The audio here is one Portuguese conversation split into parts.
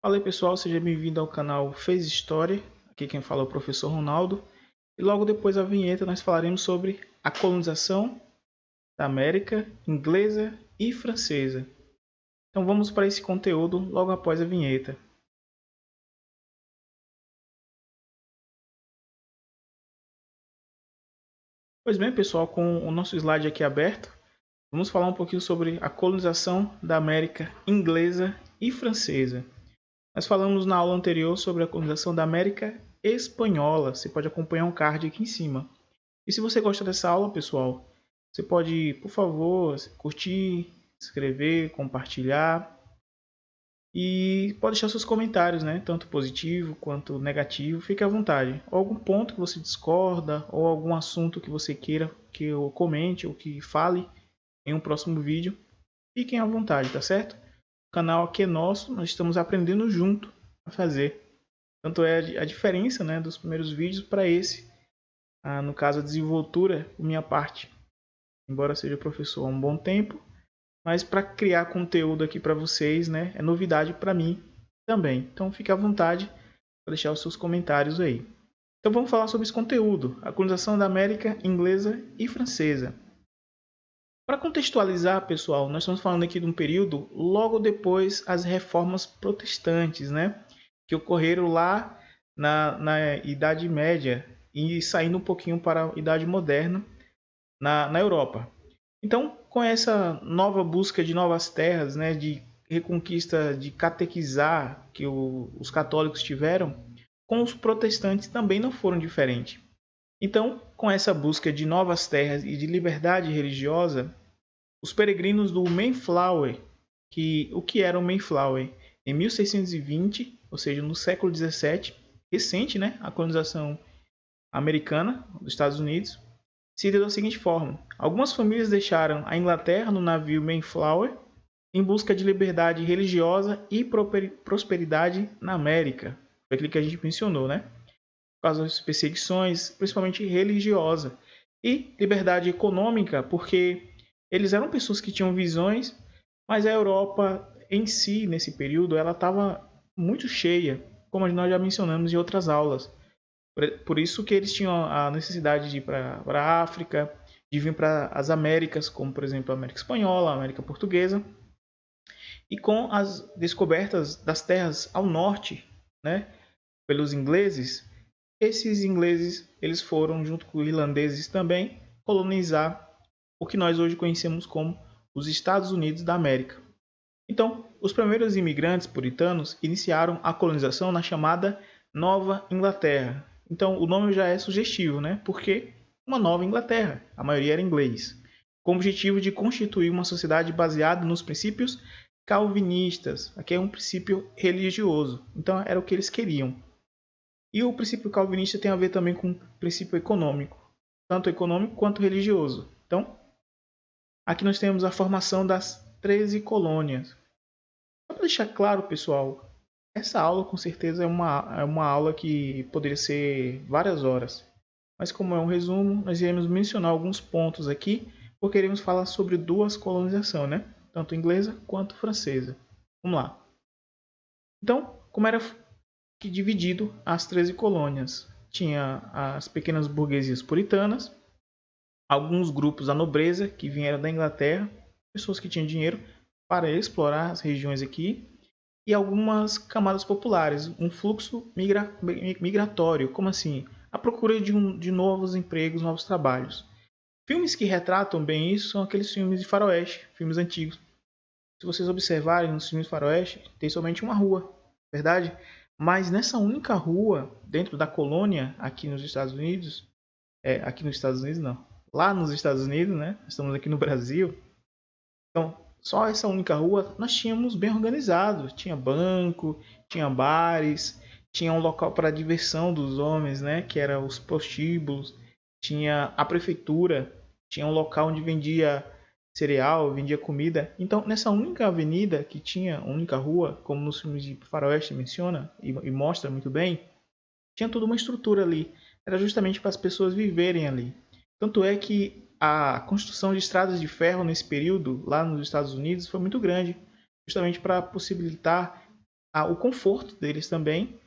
Fala aí pessoal, seja bem-vindo ao canal Fez História. Aqui quem fala é o professor Ronaldo. E logo depois da vinheta nós falaremos sobre a colonização da América inglesa e francesa. Então vamos para esse conteúdo logo após a vinheta. Pois bem pessoal, com o nosso slide aqui aberto, vamos falar um pouquinho sobre a colonização da América inglesa e francesa. Nós falamos na aula anterior sobre a colonização da América espanhola. Você pode acompanhar um card aqui em cima. E se você gosta dessa aula, pessoal, você pode, por favor, curtir, escrever, compartilhar e pode deixar seus comentários, né? Tanto positivo quanto negativo, fique à vontade. Ou algum ponto que você discorda ou algum assunto que você queira que eu comente ou que fale em um próximo vídeo, fiquem à vontade, tá certo? O canal aqui é nosso, nós estamos aprendendo junto a fazer. Tanto é a diferença, né, dos primeiros vídeos para esse. No caso, a desenvoltura, minha parte, embora seja professor há um bom tempo, mas para criar conteúdo aqui para vocês, né, é novidade para mim também. Então fique à vontade para deixar os seus comentários aí. Então vamos falar sobre esse conteúdo, a colonização da América inglesa e francesa. Para contextualizar, pessoal, nós estamos falando aqui de um período logo depois as reformas protestantes, né, que ocorreram lá na Idade Média e saindo um pouquinho para a Idade Moderna na Europa. Então, com essa nova busca de novas terras, né, de reconquista, de catequizar que os católicos tiveram, com os protestantes também não foram diferentes. Então, com essa busca de novas terras e de liberdade religiosa, os peregrinos do Mayflower, o que era o Mayflower? Em 1620, ou seja, no século 17, recente, né, a colonização americana dos Estados Unidos, se deu da seguinte forma: algumas famílias deixaram a Inglaterra no navio Mayflower em busca de liberdade religiosa e prosperidade na América. Foi aquilo que a gente mencionou, né? Por causa das perseguições, principalmente religiosa, e liberdade econômica, porque eles eram pessoas que tinham visões, mas a Europa em si, nesse período, ela estava muito cheia, como nós já mencionamos em outras aulas. Por isso que eles tinham a necessidade de ir para a África, de vir para as Américas, como por exemplo a América Espanhola, a América Portuguesa, e com as descobertas das terras ao norte, né, pelos ingleses, esses ingleses eles foram, junto com os irlandeses também, colonizar o que nós hoje conhecemos como os Estados Unidos da América. Então, os primeiros imigrantes puritanos iniciaram a colonização na chamada Nova Inglaterra. Então, o nome já é sugestivo, né? Porque uma Nova Inglaterra, a maioria era inglês, com o objetivo de constituir uma sociedade baseada nos princípios calvinistas. Aqui é um princípio religioso. Então, era o que eles queriam. E o princípio calvinista tem a ver também com o princípio econômico, tanto econômico quanto religioso. Então, aqui nós temos a formação das 13 colônias. Só para deixar claro, pessoal, essa aula com certeza é uma aula que poderia ser várias horas. Mas como é um resumo, nós iremos mencionar alguns pontos aqui, porque iremos falar sobre duas colonizações, né? Tanto inglesa quanto francesa. Vamos lá. Então, como era que dividido as 13 colônias? Tinha as pequenas burguesias puritanas, alguns grupos da nobreza que vieram da Inglaterra, pessoas que tinham dinheiro para explorar as regiões aqui, e algumas camadas populares, um fluxo migratório, como assim? A procura de novos empregos, novos trabalhos. Filmes que retratam bem isso são aqueles filmes de faroeste, filmes antigos. Se vocês observarem nos filmes de faroeste, tem somente uma rua, verdade? Mas nessa única rua, dentro da colônia, aqui nos Estados Unidos, aqui nos Estados Unidos não, lá nos Estados Unidos, né? Estamos aqui no Brasil. Então, só essa única rua nós tínhamos bem organizado. Tinha banco, tinha bares, tinha um local para a diversão dos homens, né? Que era os prostíbulos. Tinha a prefeitura, tinha um local onde vendia cereal, vendia comida. Então, nessa única avenida que tinha, única rua, como nos filmes de faroeste menciona e mostra muito bem, tinha toda uma estrutura ali. Era justamente para as pessoas viverem ali. Tanto é que a construção de estradas de ferro nesse período, lá nos Estados Unidos, foi muito grande, justamente para possibilitar o conforto deles também.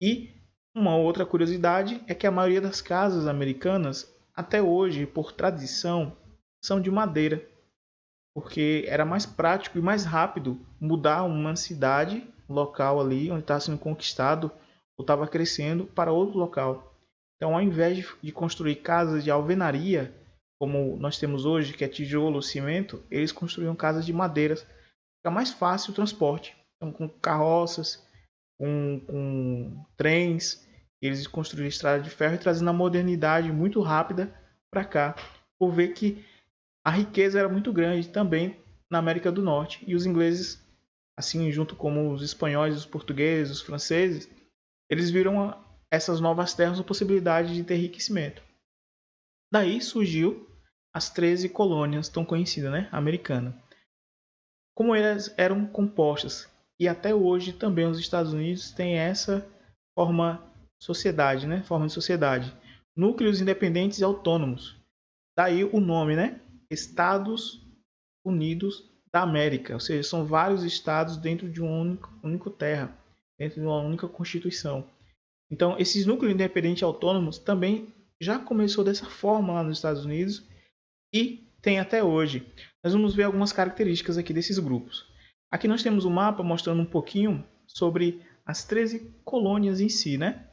E uma outra curiosidade é que a maioria das casas americanas, até hoje, por tradição, são de madeira, porque era mais prático e mais rápido mudar uma cidade local ali onde estava sendo conquistado ou estava crescendo para outro local. Então, ao invés de construir casas de alvenaria, como nós temos hoje, que é tijolo, cimento, eles construíam casas de madeira. Fica mais fácil o transporte. Então, com carroças, com trens, eles construíram estrada de ferro e trazendo a modernidade muito rápida para cá. Por ver que a riqueza era muito grande também na América do Norte. E os ingleses, assim junto como os espanhóis, os portugueses, os franceses, eles viram essas novas terras a possibilidade de ter enriquecimento. Daí surgiu as 13 colônias tão conhecidas, né, americanas. Como elas eram compostas, e até hoje também os Estados Unidos têm essa forma sociedade, né, forma de sociedade, núcleos independentes e autônomos. Daí o nome, né, Estados Unidos da América, ou seja, são vários estados dentro de uma única terra, dentro de uma única constituição. Então, esses núcleos independentes autônomos também já começou dessa forma lá nos Estados Unidos e tem até hoje. Nós vamos ver algumas características aqui desses grupos. Aqui nós temos um mapa mostrando um pouquinho sobre as 13 colônias em si, né?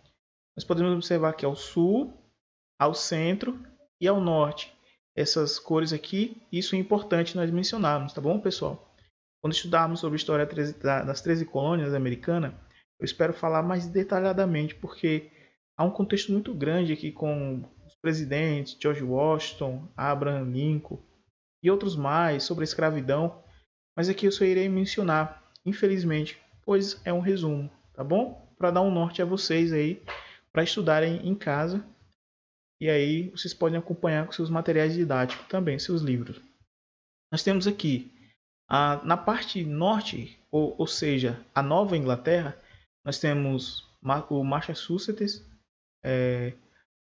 Nós podemos observar que ao sul, ao centro e ao norte. Essas cores aqui, isso é importante nós mencionarmos, tá bom, pessoal? Quando estudarmos sobre a história das 13 colônias americanas, eu espero falar mais detalhadamente, porque há um contexto muito grande aqui com os presidentes, George Washington, Abraham Lincoln e outros mais sobre a escravidão, mas aqui eu só irei mencionar, infelizmente, pois é um resumo, tá bom? Para dar um norte a vocês aí, para estudarem em casa, e aí vocês podem acompanhar com seus materiais didáticos também, seus livros. Nós temos aqui na parte norte, ou seja, a Nova Inglaterra, nós temos o Massachusetts,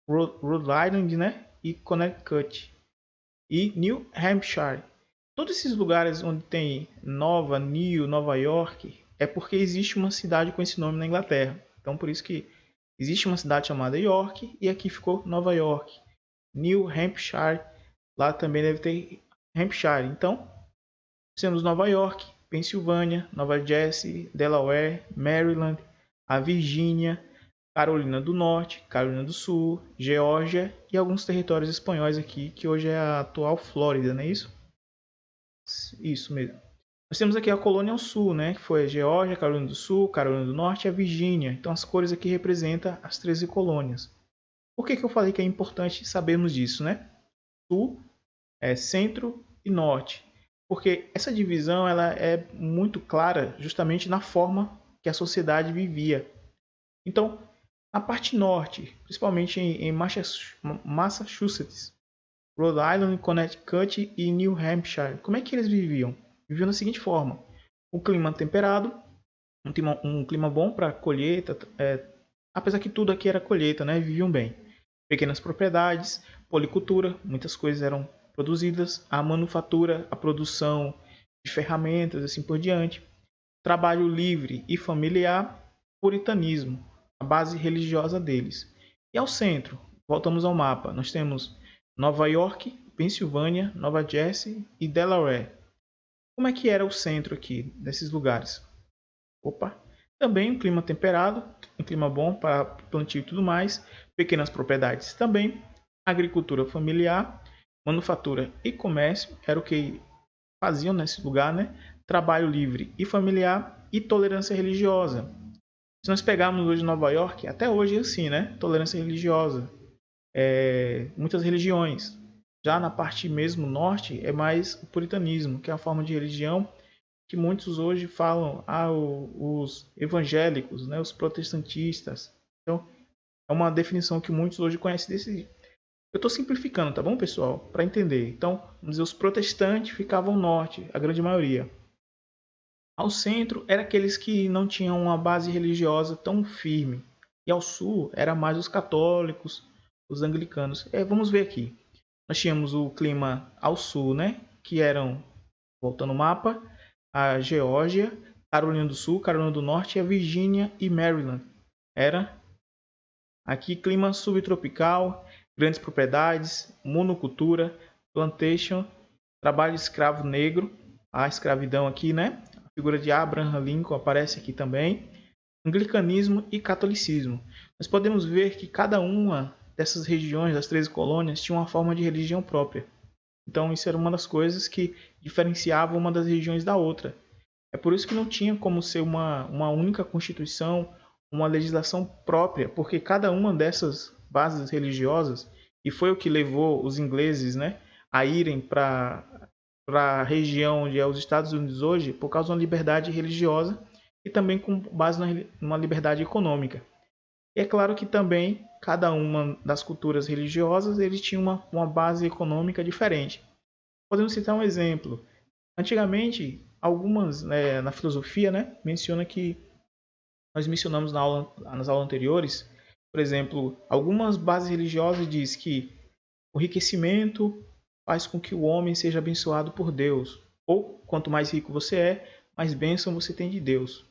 Rhode Island, né? E Connecticut e New Hampshire. Todos esses lugares onde tem Nova York, é porque existe uma cidade com esse nome na Inglaterra. Então, por isso que existe uma cidade chamada York e aqui ficou Nova York. New Hampshire, lá também deve ter Hampshire. Então, temos Nova York, Pensilvânia, Nova Jersey, Delaware, Maryland, a Virgínia, Carolina do Norte, Carolina do Sul, Geórgia e alguns territórios espanhóis aqui, que hoje é a atual Flórida, não é isso? Isso mesmo. Nós temos aqui a colônia ao sul, né, que foi a Geórgia, Carolina do Sul, Carolina do Norte e a Virgínia. Então as cores aqui representam as 13 colônias. Por que eu falei que é importante sabermos disso, né? Sul, centro e norte. Porque essa divisão ela é muito clara justamente na forma que a sociedade vivia. Então, na parte norte, principalmente em Massachusetts, Rhode Island, Connecticut e New Hampshire, como é que eles viviam? Viviam da seguinte forma: um clima temperado, um clima bom para colheita, apesar que tudo aqui era colheita, né? Viviam bem. Pequenas propriedades, policultura, muitas coisas eram produzidas, a manufatura, a produção de ferramentas, assim por diante. Trabalho livre e familiar, puritanismo, a base religiosa deles. E ao centro, voltamos ao mapa, nós temos Nova York, Pensilvânia, Nova Jersey e Delaware. Como é que era o centro aqui desses lugares? Também um clima temperado, um clima bom para plantio e tudo mais, pequenas propriedades também, agricultura familiar, manufatura e comércio, era o que faziam nesse lugar, né? Trabalho livre e familiar e tolerância religiosa. Se nós pegarmos hoje Nova York, até hoje é assim, né? Tolerância religiosa, muitas religiões. Já na parte mesmo norte é mais o puritanismo, que é a forma de religião que muitos hoje falam, os evangélicos, né, os protestantistas. Então, é uma definição que muitos hoje conhecem desse. Eu estou simplificando, tá bom, pessoal? Para entender. Então, vamos dizer, os protestantes ficavam ao norte, a grande maioria. Ao centro, eram aqueles que não tinham uma base religiosa tão firme. E ao sul, era mais os católicos, os anglicanos. Vamos ver aqui. Nós tínhamos o clima ao sul, né, que eram, voltando o mapa, a Geórgia, Carolina do Sul, Carolina do Norte, a Virgínia e Maryland. Era aqui clima subtropical, grandes propriedades, monocultura, plantation, trabalho escravo negro, a escravidão aqui, né? A figura de Abraham Lincoln aparece aqui também. Anglicanismo e catolicismo. Nós podemos ver que cada uma dessas regiões, das 13 colônias, tinha uma forma de religião própria. Então isso era uma das coisas que diferenciava uma das regiões da outra. É por isso que não tinha como ser uma única constituição, uma legislação própria, porque cada uma dessas bases religiosas, e foi o que levou os ingleses, né, a irem para a região onde é os Estados Unidos hoje, por causa de uma liberdade religiosa e também com base numa liberdade econômica. E é claro que também cada uma das culturas religiosas eles tinham uma base econômica diferente. Podemos citar um exemplo. Antigamente, algumas na filosofia, né, menciona que nós mencionamos nas aulas anteriores, por exemplo, algumas bases religiosas diz que o enriquecimento faz com que o homem seja abençoado por Deus, ou quanto mais rico você é, mais bênção você tem de Deus.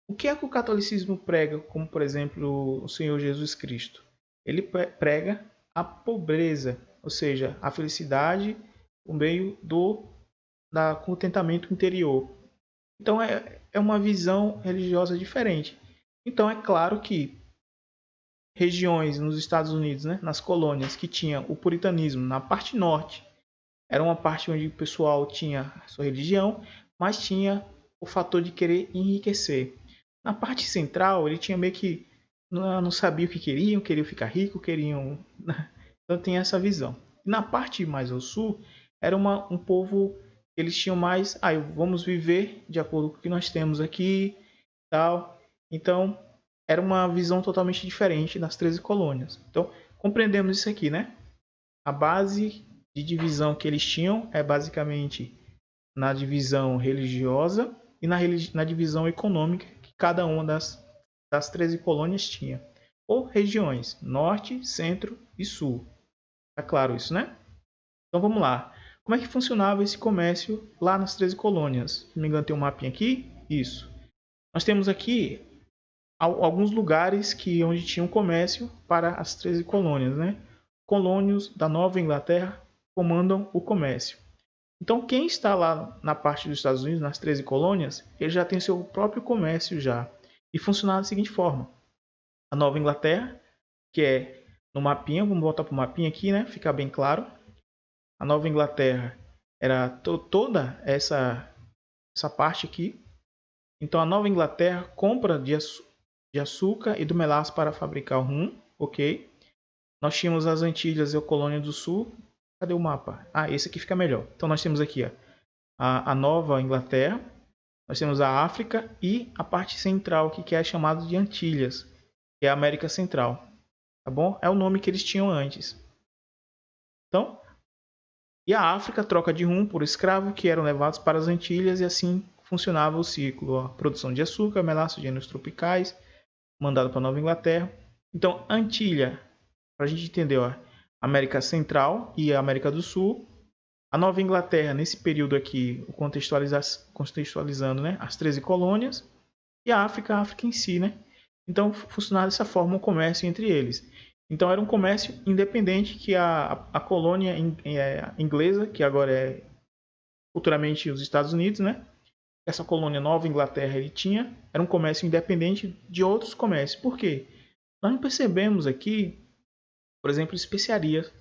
O que é que o catolicismo prega, como por exemplo o Senhor Jesus Cristo? Ele prega a pobreza, ou seja, a felicidade por meio da contentamento interior. Então é uma visão religiosa diferente. Então é claro que regiões nos Estados Unidos, né, nas colônias que tinham o puritanismo na parte norte, era uma parte onde o pessoal tinha a sua religião, mas tinha o fator de querer enriquecer. Na parte central, ele tinha meio que não sabia o que queriam ficar rico, queriam. Então tem essa visão. E na parte mais ao sul, era um povo, eles tinham mais, vamos viver de acordo com o que nós temos aqui, tal. Então, era uma visão totalmente diferente das 13 colônias. Então, compreendemos isso aqui, né? A base de divisão que eles tinham é basicamente na divisão religiosa e na divisão econômica que cada uma das 13 colônias tinha. Ou regiões, norte, centro e sul. Tá claro isso, né? Então vamos lá. Como é que funcionava esse comércio lá nas 13 colônias? Se não me engano, tem um mapinha aqui. Isso. Nós temos aqui alguns lugares onde tinha um comércio para as 13 colônias, né? Colônios da Nova Inglaterra comandam o comércio. Então, quem está lá na parte dos Estados Unidos, nas 13 colônias, ele já tem seu próprio comércio já. E funciona da seguinte forma. A Nova Inglaterra, que é no mapinha, vamos voltar para o mapinha aqui, né? Ficar bem claro. A Nova Inglaterra era toda essa parte aqui. Então, a Nova Inglaterra compra de açúcar e do melaço para fabricar o rum, ok? Nós tínhamos as Antilhas e a Colônia do Sul. Cadê o mapa? Esse aqui fica melhor. Então, nós temos aqui a Nova Inglaterra, nós temos a África e a parte central, que é chamada de Antilhas, que é a América Central. Tá bom? É o nome que eles tinham antes. Então, e a África troca de rum por escravo que eram levados para as Antilhas e assim funcionava o ciclo. A produção de açúcar, melaço, gêneros tropicais, mandado para a Nova Inglaterra. Então, Antilha, para a gente entender, América Central e a América do Sul. A Nova Inglaterra, nesse período aqui, contextualizando, né, as 13 colônias. E a África em si, né? Então, funcionava dessa forma o comércio entre eles. Então, era um comércio independente que a colônia inglesa, que agora é futuramente os Estados Unidos, né? Essa colônia Nova Inglaterra ele tinha, era um comércio independente de outros comércios. Por quê? Nós não percebemos aqui, por exemplo, especiarias.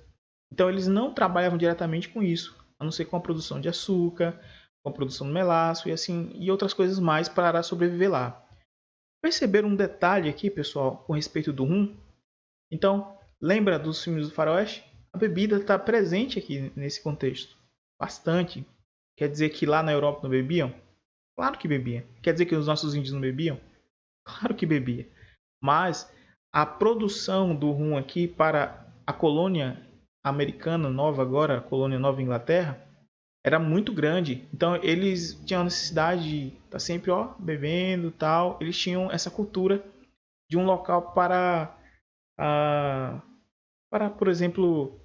Então, eles não trabalhavam diretamente com isso, a não ser com a produção de açúcar, com a produção de melaço e outras coisas mais para sobreviver lá. Perceberam um detalhe aqui, pessoal, com respeito do rum? Então, lembra dos filmes do faroeste? A bebida está presente aqui nesse contexto. Bastante. Quer dizer que lá na Europa não bebiam? Claro que bebiam. Quer dizer que os nossos índios não bebiam? Claro que bebia. Mas a produção do rum aqui para a colônia americana nova agora, a colônia Nova Inglaterra, era muito grande. Então eles tinham a necessidade de estar sempre bebendo e tal. Eles tinham essa cultura de um local para, por exemplo,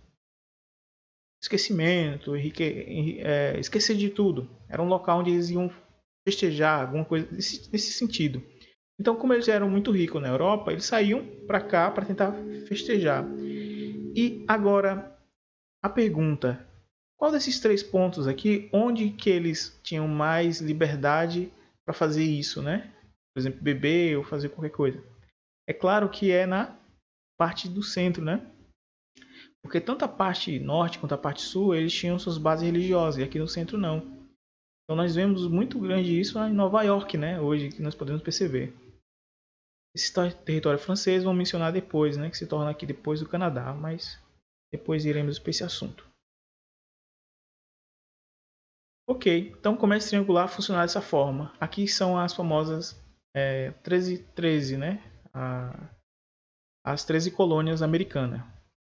esquecimento, esquecer de tudo. Era um local onde eles iam festejar, alguma coisa nesse sentido. Então, como eles eram muito ricos na Europa, eles saíam para cá para tentar festejar. E agora, a pergunta: qual desses 3 pontos aqui, onde que eles tinham mais liberdade para fazer isso, né? Por exemplo, beber ou fazer qualquer coisa. É claro que é na parte do centro, né? Porque tanto a parte norte quanto a parte sul, eles tinham suas bases religiosas, e aqui no centro não. Então nós vemos muito grande isso em Nova York, né? Hoje, que nós podemos perceber. Esse território francês vamos mencionar depois, né? Que se torna aqui depois do Canadá, mas depois iremos para esse assunto. Ok, então o comércio triangular funciona dessa forma. Aqui são as famosas 1313, né? As 13 colônias americanas.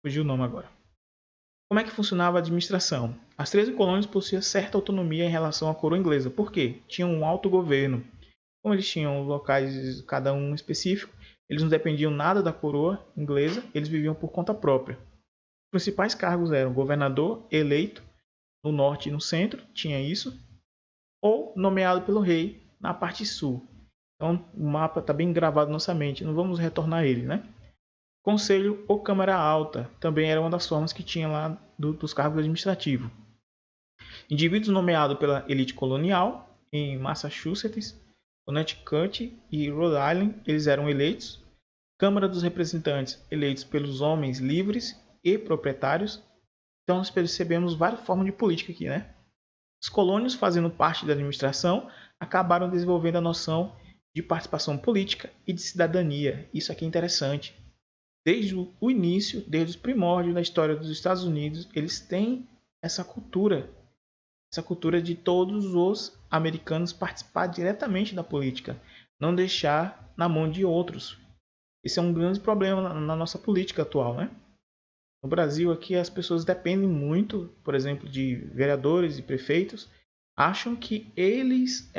Fugiu o nome agora. Como é que funcionava a administração? As 13 colônias possuíam certa autonomia em relação à coroa inglesa. Por quê? Tinham um autogoverno. Como eles tinham locais, cada um específico, eles não dependiam nada da coroa inglesa, eles viviam por conta própria. Os principais cargos eram governador eleito no norte e no centro, tinha isso, ou nomeado pelo rei na parte sul. Então o mapa está bem gravado na nossa mente, não vamos retornar a ele, né? Conselho ou Câmara Alta também era uma das formas que tinha lá dos cargos administrativos. Indivíduos nomeados pela elite colonial em Massachusetts, Connecticut e Rhode Island, eles eram eleitos. Câmara dos Representantes, eleitos pelos homens livres e proprietários. Então nós percebemos várias formas de política aqui, né? Os colônios, fazendo parte da administração, acabaram desenvolvendo a noção de participação política e de cidadania. Isso aqui é interessante. Desde o início, desde os primórdios da história dos Estados Unidos, eles têm essa cultura de todos os americanos participar diretamente da política, não deixar na mão de outros. Esse é um grande problema na nossa política atual, né? No Brasil aqui as pessoas dependem muito, por exemplo, de vereadores e prefeitos, acham que eles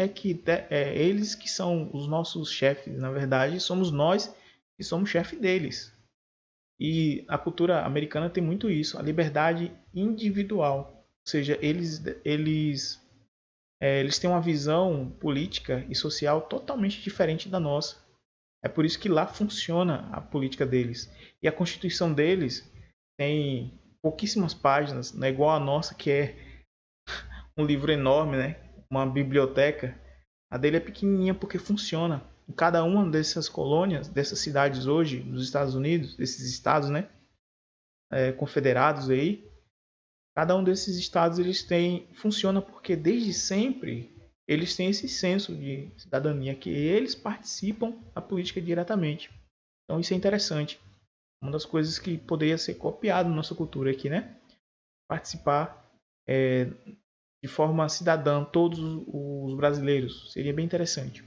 que são os nossos chefes. Na verdade, somos nós que somos chefe deles. E a cultura americana tem muito isso, a liberdade individual. Ou seja, eles têm uma visão política e social totalmente diferente da nossa. É por isso que lá funciona a política deles. E a Constituição deles tem pouquíssimas páginas, não é igual a nossa, que é um livro enorme, né? Uma biblioteca. A dele é pequenininha porque funciona. Em cada uma dessas colônias, dessas cidades hoje, nos Estados Unidos, desses estados, né? Confederados aí, cada um desses estados funciona porque desde sempre eles têm esse senso de cidadania, que eles participam da política diretamente. Então isso é interessante. Uma das coisas que poderia ser copiado na nossa cultura aqui, né? Participar de forma cidadã, todos os brasileiros. Seria bem interessante.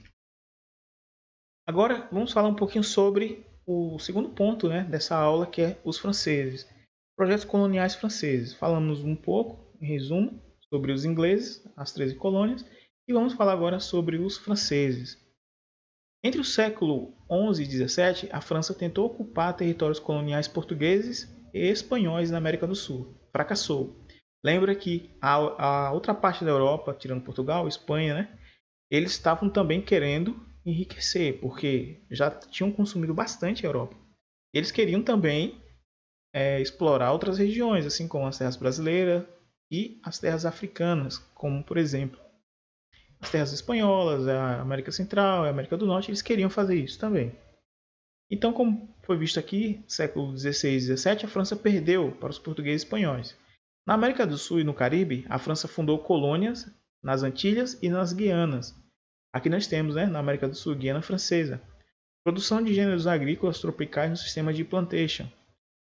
Agora vamos falar um pouquinho sobre o segundo ponto, né, dessa aula, que é os franceses. Projetos coloniais franceses. Falamos um pouco, em resumo, sobre os ingleses, as 13 colônias, e vamos falar agora sobre os franceses. Entre o século XI e XVII, a França tentou ocupar territórios coloniais portugueses e espanhóis na América do Sul. Fracassou. Lembra que a outra parte da Europa, tirando Portugal, Espanha, né, eles estavam também querendo enriquecer, porque já tinham consumido bastante a Europa. Eles queriam também explorar outras regiões, assim como as terras brasileiras e as terras africanas, como por exemplo as terras espanholas, a América Central, a América do Norte. Eles queriam fazer isso também. Então, como foi visto aqui, século XVI e XVII, a França perdeu para os portugueses e espanhóis. Na América do Sul e no Caribe, a França fundou colônias nas Antilhas e nas Guianas. Aqui nós temos, né, na América do Sul, Guiana Francesa. Produção de gêneros agrícolas tropicais no sistema de plantation.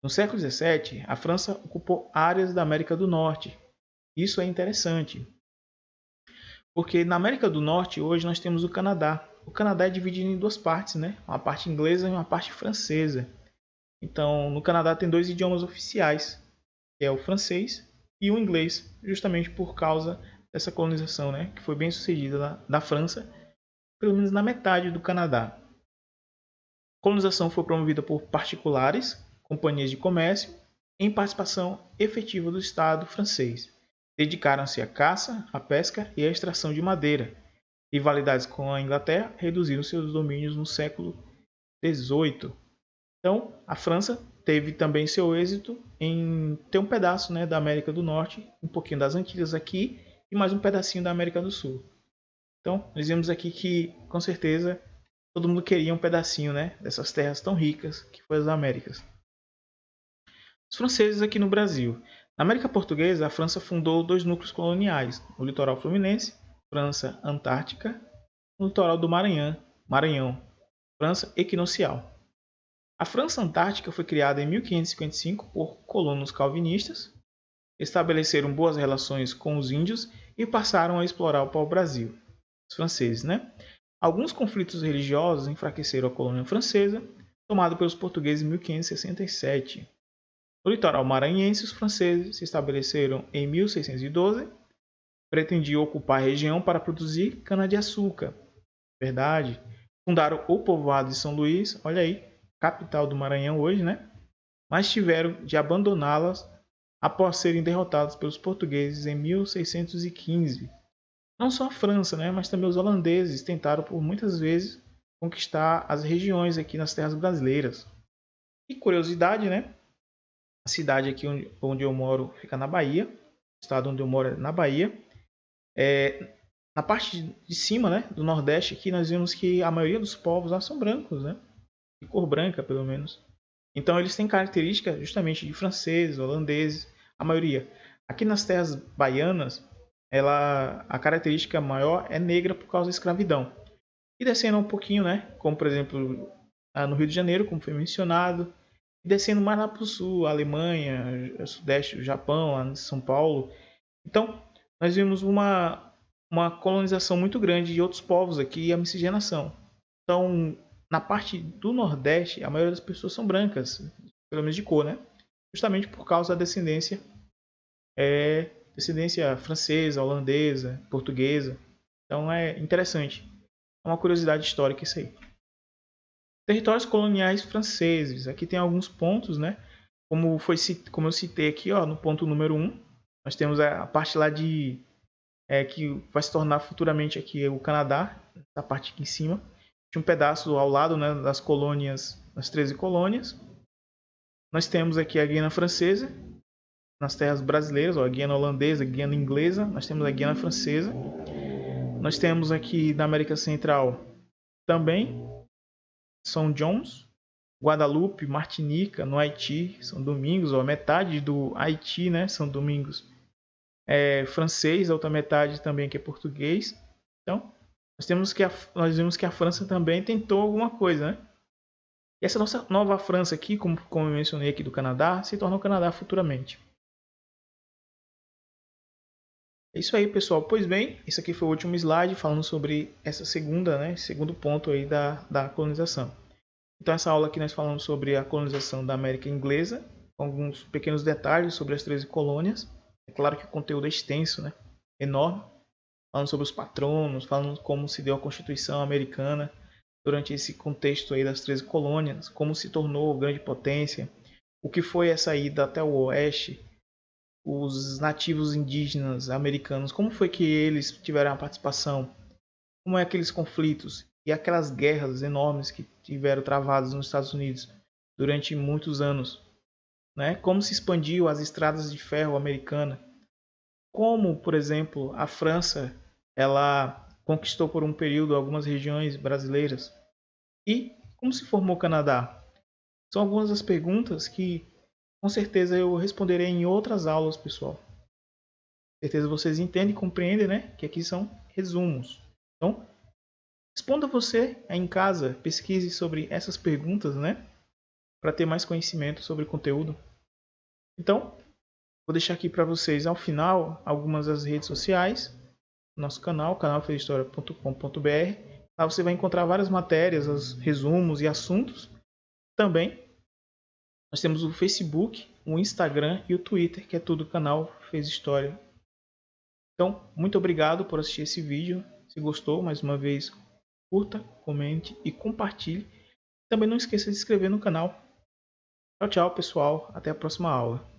No século XVII, a França ocupou áreas da América do Norte. Isso é interessante, porque na América do Norte hoje nós temos o Canadá. O Canadá é dividido em duas partes, né? Uma parte inglesa e uma parte francesa. Então, no Canadá tem 2 idiomas oficiais, que é o francês e o inglês, justamente por causa dessa colonização, né? Que foi bem sucedida da França, pelo menos na metade do Canadá. A colonização foi promovida por particulares, companhias de comércio, em participação efetiva do Estado francês. Dedicaram-se à caça, à pesca e à extração de madeira. rivalidades com a Inglaterra, reduziram seus domínios no século XVIII. Então, a França teve também seu êxito em ter um pedaço, né, da América do Norte, um pouquinho das Antilhas aqui e mais um pedacinho da América do Sul. Então, nós vemos aqui que, com certeza, todo mundo queria um pedacinho, né, dessas terras tão ricas que foram as Américas. Os franceses aqui no Brasil. Na América Portuguesa, a França fundou 2 núcleos coloniais, o litoral fluminense, França Antártica, e o litoral do Maranhão, França Equinocial. A França Antártica foi criada em 1555 por colonos calvinistas, estabeleceram boas relações com os índios e passaram a explorar o pau-brasil, os franceses, né? Alguns conflitos religiosos enfraqueceram a colônia francesa, tomada pelos portugueses em 1567. No litoral maranhense, os franceses se estabeleceram em 1612, pretendiam ocupar a região para produzir cana-de-açúcar. Verdade. Fundaram o povoado de São Luís, olha aí, capital do Maranhão hoje, né? Mas tiveram de abandoná-las após serem derrotados pelos portugueses em 1615. Não só a França, né? Mas também os holandeses tentaram por muitas vezes conquistar as regiões aqui nas terras brasileiras. E curiosidade, né? A cidade aqui onde eu moro fica na Bahia. O estado onde eu moro é na Bahia. Na parte de cima, né, do Nordeste, aqui nós vemos que a maioria dos povos lá são brancos, né? De cor branca, pelo menos. Então eles têm características justamente de franceses, holandeses, a maioria. Aqui nas terras baianas, a característica maior é negra por causa da escravidão. E descendo um pouquinho, né, como por exemplo no Rio de Janeiro, como foi mencionado, e descendo mais lá para o sul, a Alemanha, o Sudeste, o Japão, lá em São Paulo. Então, nós vimos uma colonização muito grande de outros povos aqui e a miscigenação. Então, na parte do Nordeste, a maioria das pessoas são brancas, pelo menos de cor, né? Justamente por causa da descendência francesa, holandesa, portuguesa. Então é interessante. É uma curiosidade histórica isso aí. Territórios coloniais franceses. Aqui tem alguns pontos, né? Como eu citei aqui, ó, no ponto número 1, nós temos a parte lá que vai se tornar futuramente aqui o Canadá, essa parte aqui em cima. Tinha um pedaço ao lado, né, das colônias, das 13 colônias. Nós temos aqui a Guiana Francesa, nas terras brasileiras, ó, a Guiana Holandesa, a Guiana Inglesa, nós temos a Guiana Francesa. Nós temos aqui na América Central também São John's, Guadalupe, Martinica, no Haiti, São Domingos, ó, metade do Haiti, né, São Domingos é francês, a outra metade também que é português. Então, nós vimos que a França também tentou alguma coisa, né? E essa nossa nova França aqui, como eu mencionei aqui do Canadá, se torna o Canadá futuramente. É isso aí, pessoal. Pois bem, esse aqui foi o último slide falando sobre essa segundo ponto aí da colonização. Então, essa aula aqui nós falamos sobre a colonização da América Inglesa, com alguns pequenos detalhes sobre as 13 colônias. É claro que o conteúdo é extenso, né? Enorme. Falando sobre os patronos, falando como se deu a Constituição Americana durante esse contexto aí das 13 colônias, como se tornou grande potência, o que foi essa ida até o oeste, os nativos indígenas americanos, como foi que eles tiveram a participação, como é aqueles conflitos e aquelas guerras enormes que tiveram travadas nos Estados Unidos durante muitos anos, né? Como se expandiu as estradas de ferro americanas, como, por exemplo, a França ela conquistou por um período algumas regiões brasileiras e como se formou o Canadá. São algumas das perguntas que com certeza eu responderei em outras aulas, pessoal. Com certeza vocês entendem e compreendem, né? Que aqui são resumos. Então, responda você aí em casa, pesquise sobre essas perguntas, né? Para ter mais conhecimento sobre o conteúdo. Então, vou deixar aqui para vocês ao final algumas das redes sociais, nosso canal, canalfeisahistoria.com.br. Lá você vai encontrar várias matérias, os resumos e assuntos. Também nós temos o Facebook, o Instagram e o Twitter, que é tudo canal Fez História. Então, muito obrigado por assistir esse vídeo. Se gostou, mais uma vez, curta, comente e compartilhe. Também não esqueça de se inscrever no canal. Tchau, tchau, pessoal. Até a próxima aula.